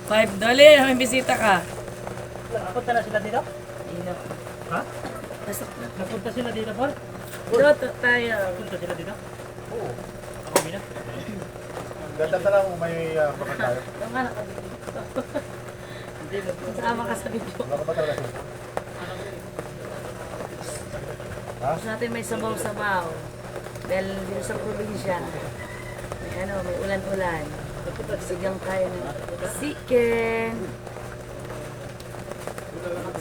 5 dali, may bisita ka. Napunta na sila dito? Hindi na. Ha? Pasok na. Napunta sila dito, Paul? Dito tayo. Napunta sila dito? Oo. Ako, Mina. Ganda na lang kung may baka tayo. Tama na kami dito. Sama ka sa video. Baka ba talaga siya? Ha? Gusto natin may sabaw-sabaw. Dahil dito sa probinsya, may ano, may ulan-ulan. Sigang tayo ng chicken.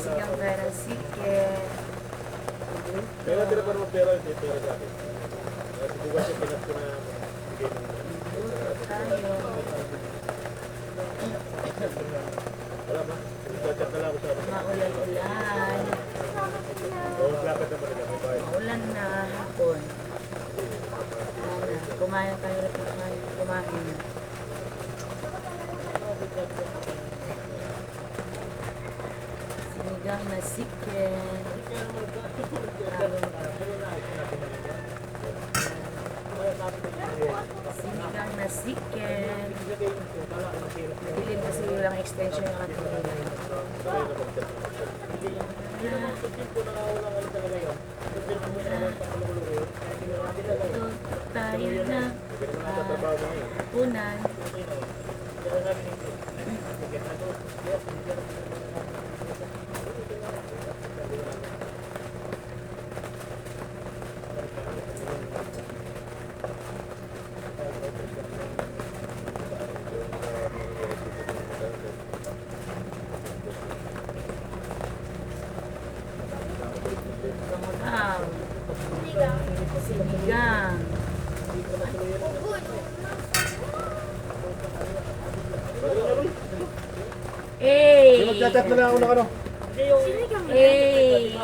Sigang tayo ng chicken. Kaya natin naman ng pera, hindi pera sa akin. Kasi bukas yung pinas ko na bigay ng... Luto tayo. Wala ba? Chat na lang ako sa akin. Maulan-ulan. Oo, lapit naman na kami. Bye. Maulan na hapon. Kumain tayo rin kumain. Sinigang na chicken. Sinigang na chicken. Dilim kasi yung extension yung ating nila. Tayo na punan. Kamulang. Sinigang. Eh. Mag-chat na lang ako ng ano. Eh.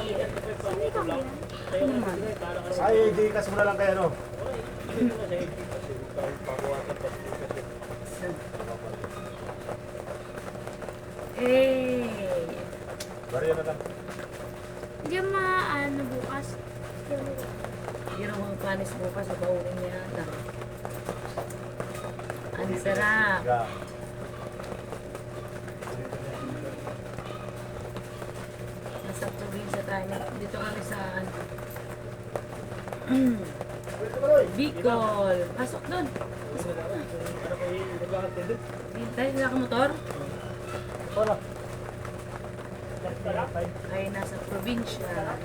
Ay, di kas mo na lang kaya no. Eh. Bariya na lang. Hindi maano bukas. Ginawang panis bukas sa bauling niya ata. Ang sarap. Yeah. Nasa probinsya tayo. Dito kami sa ano. Bicol. Pasok doon. Pasok na. Tayo sa motor. Wala. Ay nasa probinsya.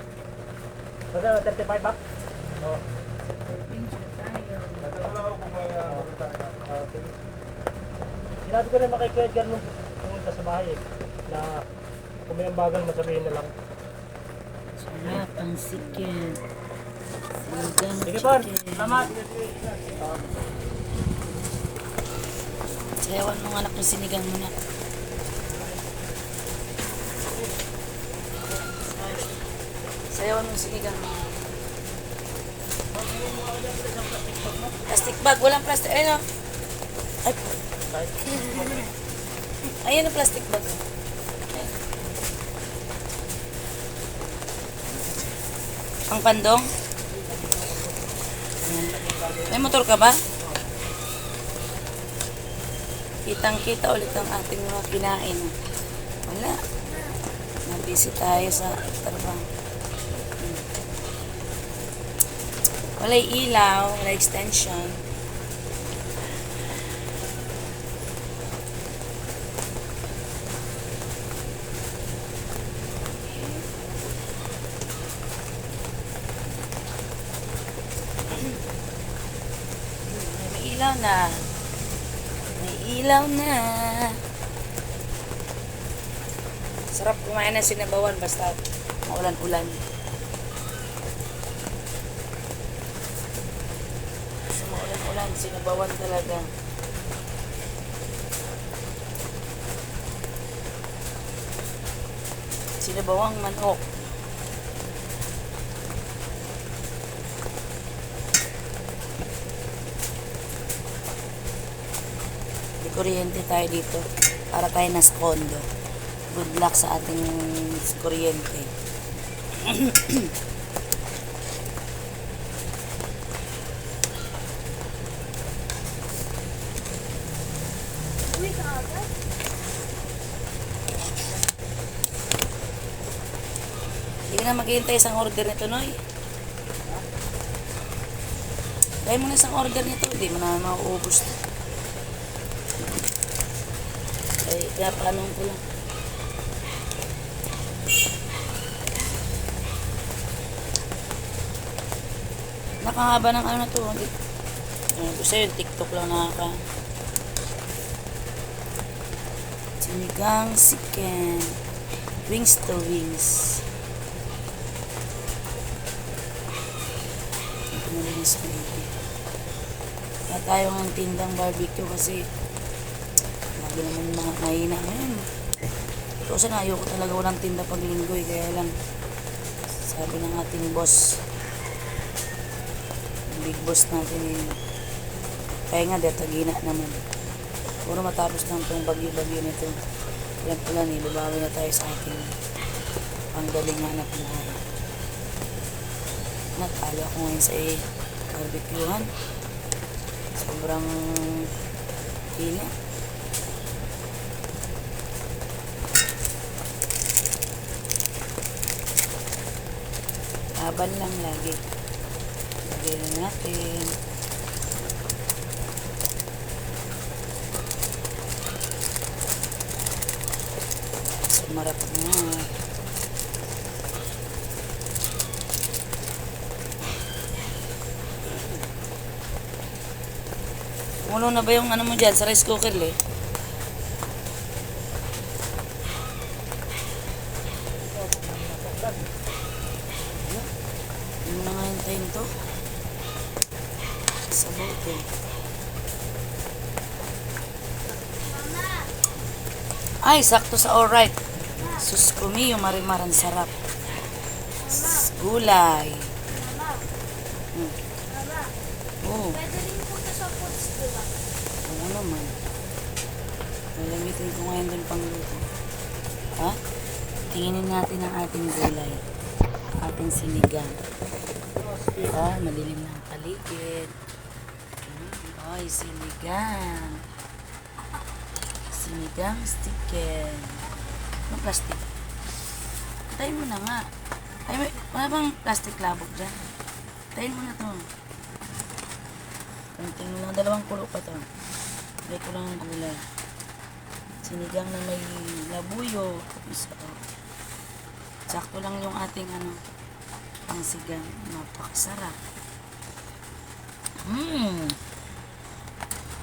Kasi 35 ba? Oo. Probinsya tayo. Sinabi ko na kay Kuya Edgar nung pumunta sa bahay eh, na kung may ambagan, masabihin na lang. Sarap ang chicken. Sinigang Sige, Paul. chicken. Salamat. Sayawan mo anak ng sinigang mo na. Sayawan mo sinigang mo. Plastic bag. Walang plastic. Ayun o. Ay. Ayun ang plastic bag. Ayun. Ang pandong. Ayan. May motor ka ba? Kitang-kita ulit ang ating mga kinain. Wala. Nabisi tayo sa trabaho. Walay ilaw, walay extension. May ilaw na. May ilaw na. Sarap kumain ng sinabawan basta maulan-ulan. Basta maulan-ulan, sinabawan talaga. Sinabawang manok. May kuryente tayo dito para tayo nasa kondo. Good luck sa ating kuryente. Uy, kaaga. na maghihintay isang order nito, Noy. Try mo na isang order nito, hindi mo na mauubos. Ay, kaya paano ko lang. Nakahaba ng ano na to. Gusto yun, TikTok lang nakaka. Sinigang chicken. Wings to wings. Ito na rin sa baby. Kaya tayo ng tindang barbecue kasi lagi naman mga mahina ngayon. Kasi na ayoko talaga walang tinda pag linggo eh. Kaya lang sabi ng ating boss, big boss natin eh, kaya nga detagina naman. Puro matapos ng itong bagyo-bagyo nito. Yan pala ni, babawi na tayo sa ating panggalingan na pinahay. Natalo ako ngayon sa barbecuehan. Sobrang hina. Laban lang lagi. Lagyan na natin. Sumarap na. Kumulo na ba yung ano mo dyan sa rice cooker, le? Ano na nga hintayin to? Sa bote. Ay, sakto sa alright. Sus kumi, yung marimaran sarap. Gulay. Mama, Oh, pwede rin punta sa foods, di ba? ano naman. Malamitin ko ngayon dun pang luto. Ha? Tinginin natin ang ating gulay. Ating sinigang. Ah, madilim na ang paligid. Ay, sinigang. Sinigang chicken. Anong plastic? Tayin mo na nga. Ay, wala bang plastic labog dyan? Tayin mo na to. Kunting lang, dalawang kulo pa to. Lagay ko lang ang gulay. Sinigang na may labuyo. Isa to. Sakto lang yung ating ano, ang sigang. Napakasarap.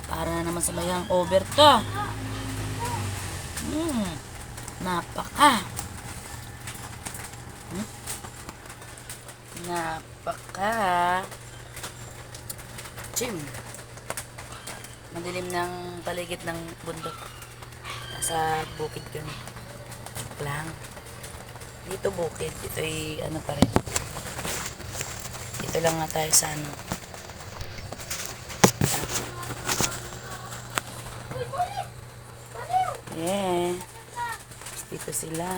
Para na naman sa mayang over to. Napaka. Napaka. Chim. Madilim ng paligid ng bundok. Nasa bukid yun. Lang. Dito bukid. Dito ay ano pa rin. Dito lang nga tayo sa ano. Yeah. Dito sila.